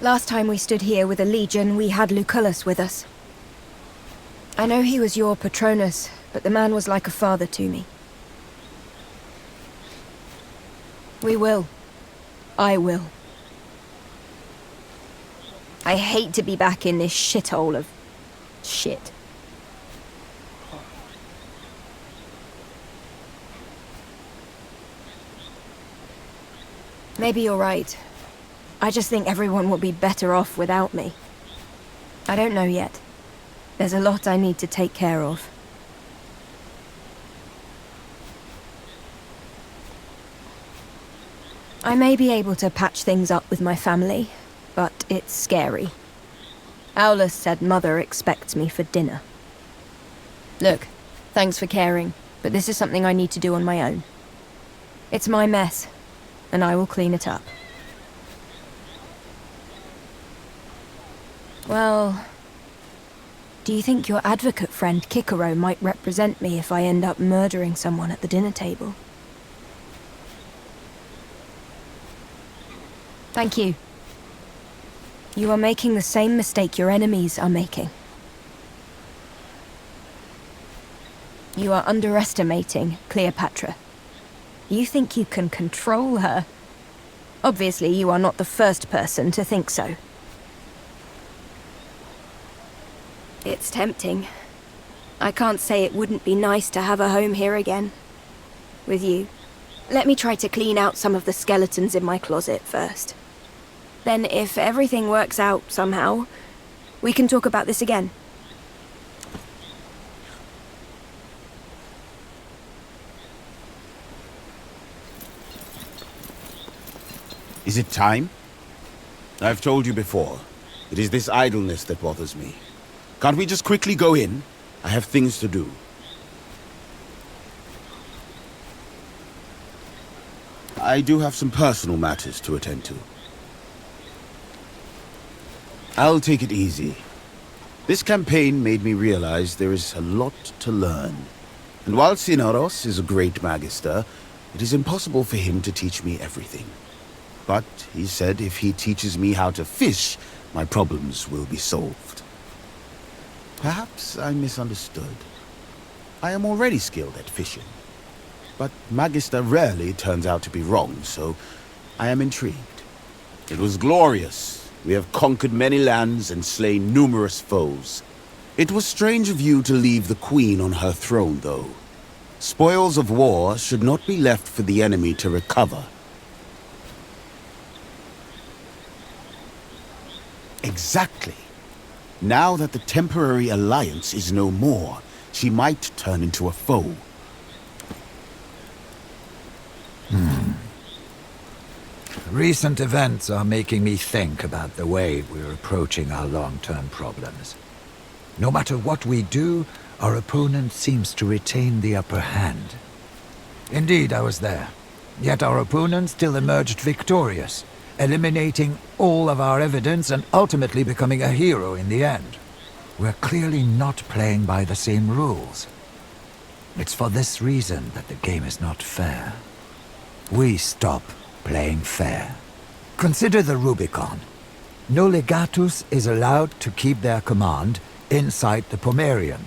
Last time we stood here with a legion, we had Lucullus with us. I know he was your Patronus, but the man was like a father to me. We will. I will. I hate to be back in this shithole of... shit. Maybe you're right. I just think everyone will be better off without me. I don't know yet. There's a lot I need to take care of. I may be able to patch things up with my family, but it's scary. Aulus said Mother expects me for dinner. Look, thanks for caring, but this is something I need to do on my own. It's my mess, and I will clean it up. Well, do you think your advocate friend Cicero might represent me if I end up murdering someone at the dinner table? Thank you. You are making the same mistake your enemies are making. You are underestimating Cleopatra. You think you can control her? Obviously, you are not the first person to think so. It's tempting. I can't say it wouldn't be nice to have a home here again. With you. Let me try to clean out some of the skeletons in my closet first. Then, if everything works out somehow, we can talk about this again. Is it time? I've told you before. It is this idleness that bothers me. Can't we just quickly go in? I have things to do. I do have some personal matters to attend to. I'll take it easy. This campaign made me realize there is a lot to learn. And while Cynaros is a great magister, it is impossible for him to teach me everything. But he said if he teaches me how to fish, my problems will be solved. Perhaps I misunderstood. I am already skilled at fishing. But Magister rarely turns out to be wrong, so I am intrigued. It was glorious. We have conquered many lands and slain numerous foes. It was strange of you to leave the Queen on her throne, though. Spoils of war should not be left for the enemy to recover. Exactly. Now that the temporary alliance is no more, she might turn into a foe. Recent events are making me think about the way we're approaching our long-term problems. No matter what we do, our opponent seems to retain the upper hand. Indeed, I was there. Yet our opponent still emerged victorious, eliminating all of our evidence and ultimately becoming a hero in the end. We're clearly not playing by the same rules. It's for this reason that the game is not fair. We stop playing fair. Consider the Rubicon. No legatus is allowed to keep their command inside the Pomerium.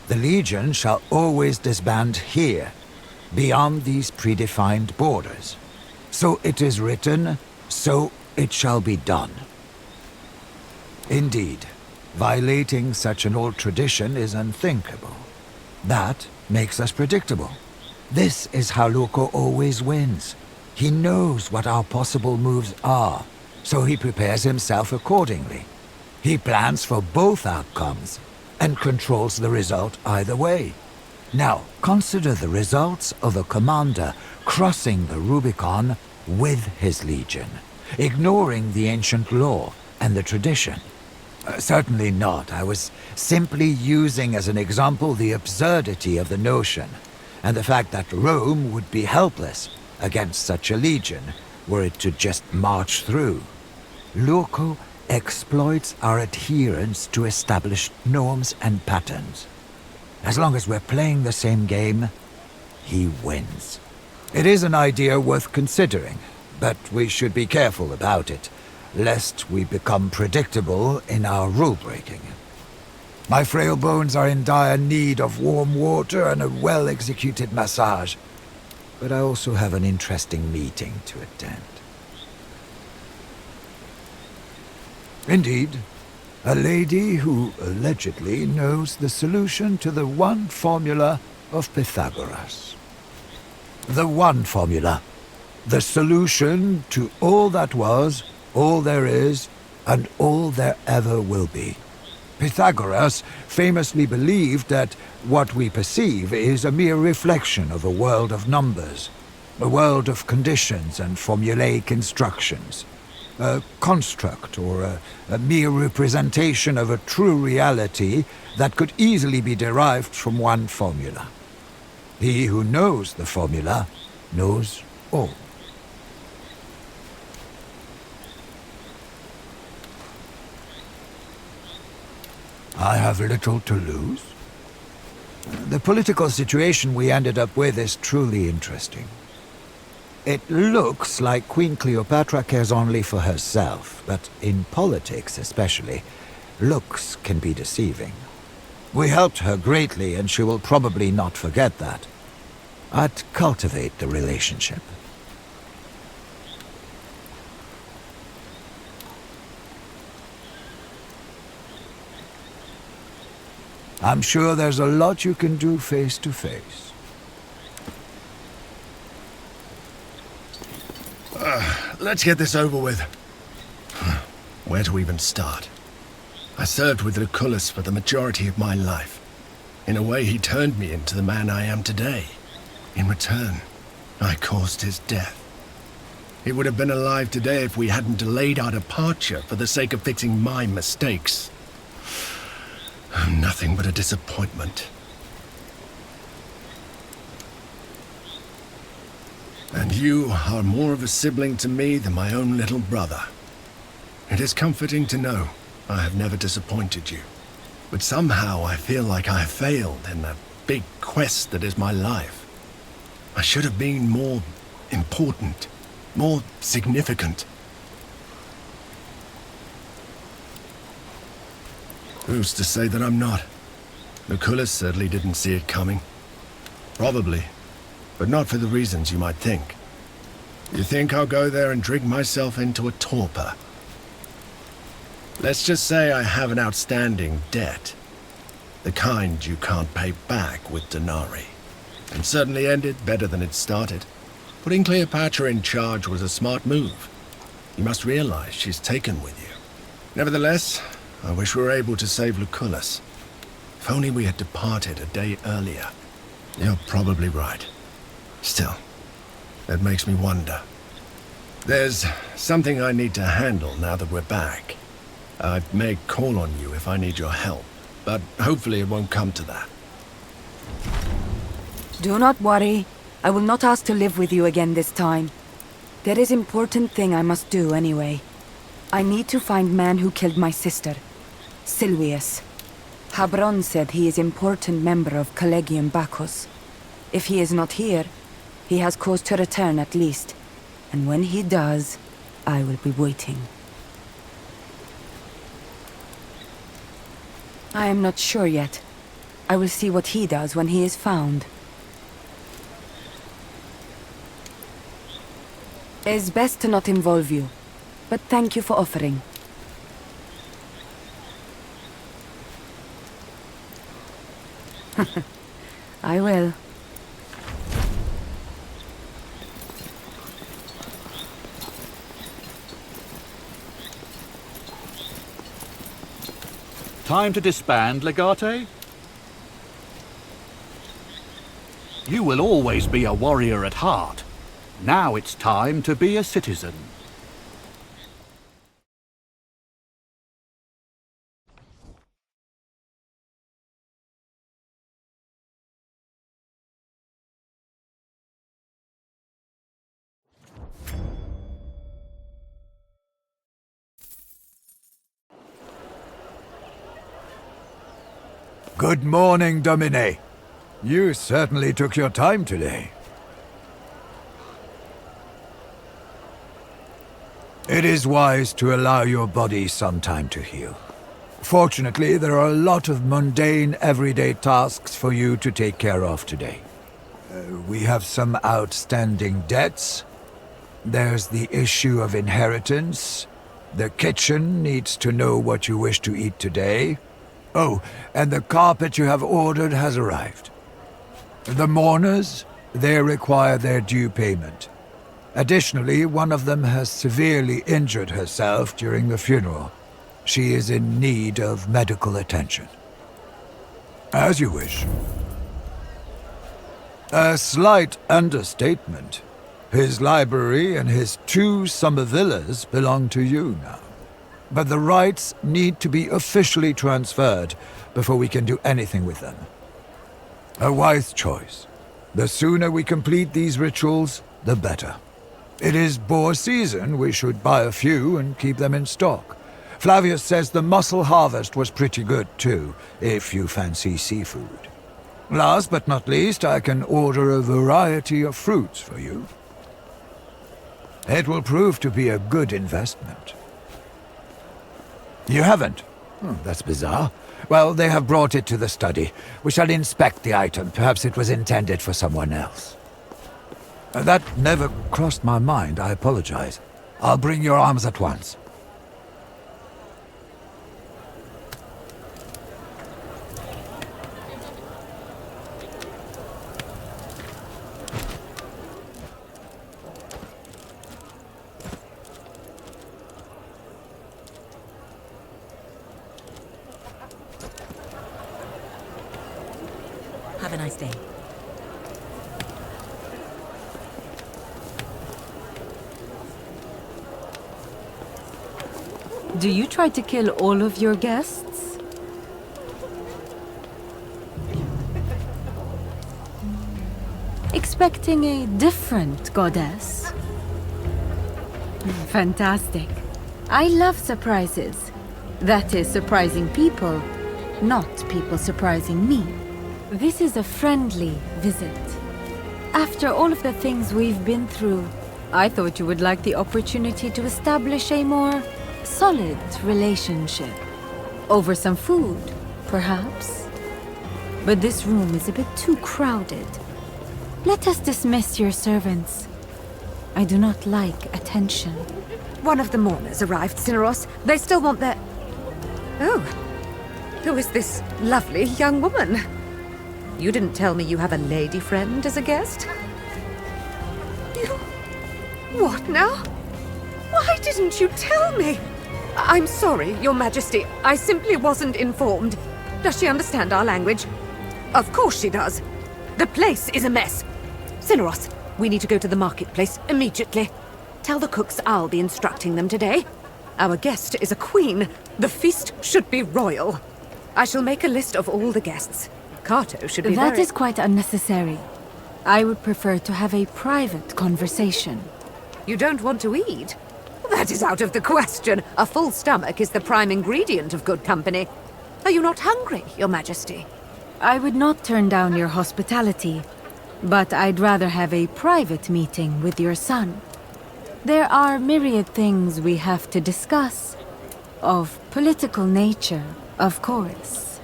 The Legion shall always disband here, beyond these predefined borders. So it is written, so it shall be done. Indeed, violating such an old tradition is unthinkable. That makes us predictable. This is how Luco always wins. He knows what our possible moves are, so he prepares himself accordingly. He plans for both outcomes, and controls the result either way. Now, consider the results of a commander crossing the Rubicon with his legion, ignoring the ancient law and the tradition. Certainly not. I was simply using as an example the absurdity of the notion, and the fact that Rome would be helpless against such a legion were it to just march through. Luco exploits our adherence to established norms and patterns. As long as we're playing the same game, he wins. It is an idea worth considering, but we should be careful about it. lest we become predictable in our rule-breaking. My frail bones are in dire need of warm water and a well-executed massage, but I also have an interesting meeting to attend. Indeed, a lady who allegedly knows the solution to the one formula of Pythagoras. The one formula. The solution to all that was, all there is, and all there ever will be. Pythagoras famously believed that what we perceive is a mere reflection of a world of numbers, a world of conditions and formulaic instructions, a construct or a mere representation of a true reality that could easily be derived from one formula. He who knows the formula knows all. I have little to lose. The political situation we ended up with is truly interesting. It looks like Queen Cleopatra cares only for herself, but in politics especially, looks can be deceiving. We helped her greatly, and she will probably not forget that. I'd cultivate the relationship. I'm sure there's a lot you can do face to face. Let's get this over with. Where to even start? I served with Lucullus for the majority of my life. In a way, he turned me into the man I am today. In return, I caused his death. He would have been alive today if we hadn't delayed our departure for the sake of fixing my mistakes. Nothing but a disappointment. And you are more of a sibling to me than my own little brother. It is comforting to know I have never disappointed you. But somehow I feel like I have failed in that big quest that is my life. I should have been more important, more significant. Who's to say that I'm not? Lucullus certainly didn't see it coming. Probably, but not for the reasons you might think. You think I'll go there and drink myself into a torpor? Let's just say I have an outstanding debt. The kind you can't pay back with denarii. And certainly ended better than it started. Putting Cleopatra in charge was a smart move. You must realize she's taken with you. Nevertheless, I wish we were able to save Lucullus. If only we had departed a day earlier. You're probably right. Still, that makes me wonder. There's something I need to handle now that we're back. I may call on you if I need your help, but hopefully it won't come to that. Do not worry. I will not ask to live with you again this time. There is important thing I must do anyway. I need to find man who killed my sister, Silvius. Habron said he is important member of Collegium Bacchus. If he is not here, he has cause to return at least. And when he does, I will be waiting. I am not sure yet. I will see what he does when he is found. It is best to not involve you, but thank you for offering. I will. Time to disband, Legate? You will always be a warrior at heart. Now it's time to be a citizen. Good morning, Domine. You certainly took your time today. It is wise to allow your body some time to heal. Fortunately, there are a lot of mundane, everyday tasks for you to take care of today. We have some outstanding debts. There's the issue of inheritance. The kitchen needs to know what you wish to eat today. Oh, and the carpet you have ordered has arrived. The mourners, they require their due payment. Additionally, one of them has severely injured herself during the funeral. She is in need of medical attention. As you wish. A slight understatement. His library and his 2 summer villas belong to you now. But the rights need to be officially transferred before we can do anything with them. A wise choice. The sooner we complete these rituals, the better. It is boar season, we should buy a few and keep them in stock. Flavius says the mussel harvest was pretty good too, if you fancy seafood. Last but not least, I can order a variety of fruits for you. It will prove to be a good investment. You haven't? That's bizarre. Well, they have brought it to the study. We shall inspect the item. Perhaps it was intended for someone else. That never crossed my mind. I apologize. I'll bring your arms at once. Have a nice day. Do you try to kill all of your guests? Expecting a different goddess? Fantastic. I love surprises. That is, surprising people, not people surprising me. This is a friendly visit. After all of the things we've been through, I thought you would like the opportunity to establish a more solid relationship. Over some food, perhaps. But this room is a bit too crowded. Let us dismiss your servants. I do not like attention. One of the mourners arrived, Cineros. They still want their... Oh. Who is this lovely young woman? You didn't tell me you have a lady friend as a guest? You... What now? Why didn't you tell me? I'm sorry, Your Majesty. I simply wasn't informed. Does she understand our language? Of course she does. The place is a mess. Cineros, we need to go to the marketplace immediately. Tell the cooks I'll be instructing them today. Our guest is a queen. The feast should be royal. I shall make a list of all the guests. Kato should be That is quite unnecessary. I would prefer to have a private conversation. You don't want to eat? That is out of the question. A full stomach is the prime ingredient of good company. Are you not hungry, Your Majesty? I would not turn down your hospitality, but I'd rather have a private meeting with your son. There are myriad things we have to discuss. Of political nature, of course.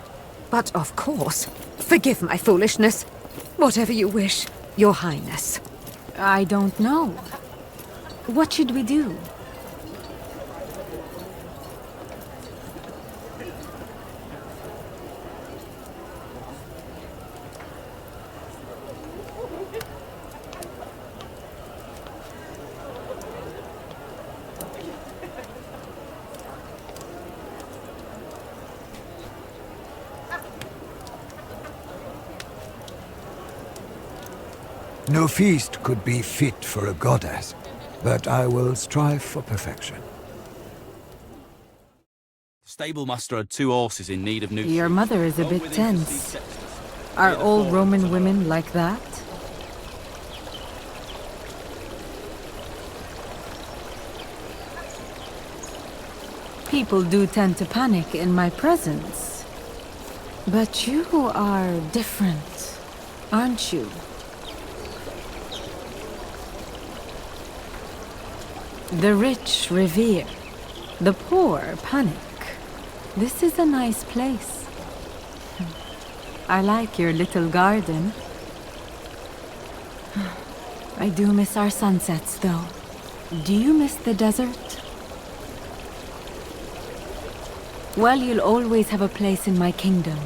But of course. Forgive my foolishness. Whatever you wish, Your Highness. I don't know. What should we do? No feast could be fit for a goddess, but I will strive for perfection. The stablemaster had 2 horses in need of new... Your mother is a bit tense. Are all Roman women like that? People do tend to panic in my presence. But you are different, aren't you? The rich revere. The poor panic. This is a nice place. I like your little garden. I do miss our sunsets, though. Do you miss the desert? Well, you'll always have a place in my kingdom,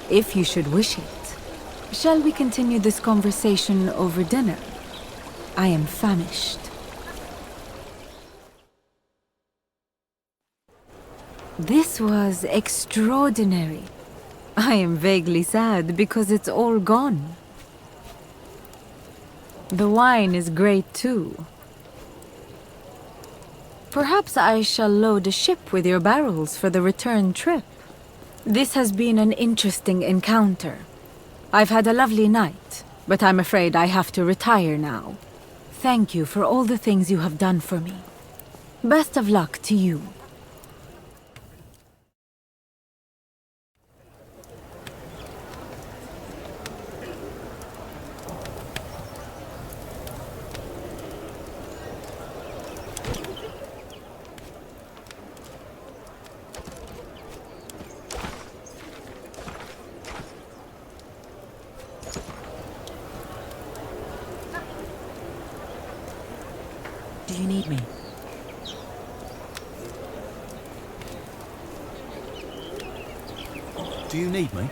if you should wish it. Shall we continue this conversation over dinner? I am famished. This was extraordinary. I am vaguely sad because it's all gone. The wine is great too. Perhaps I shall load a ship with your barrels for the return trip. This has been an interesting encounter. I've had a lovely night, but I'm afraid I have to retire now. Thank you for all the things you have done for me. Best of luck to you. Do you need me? Do you need me?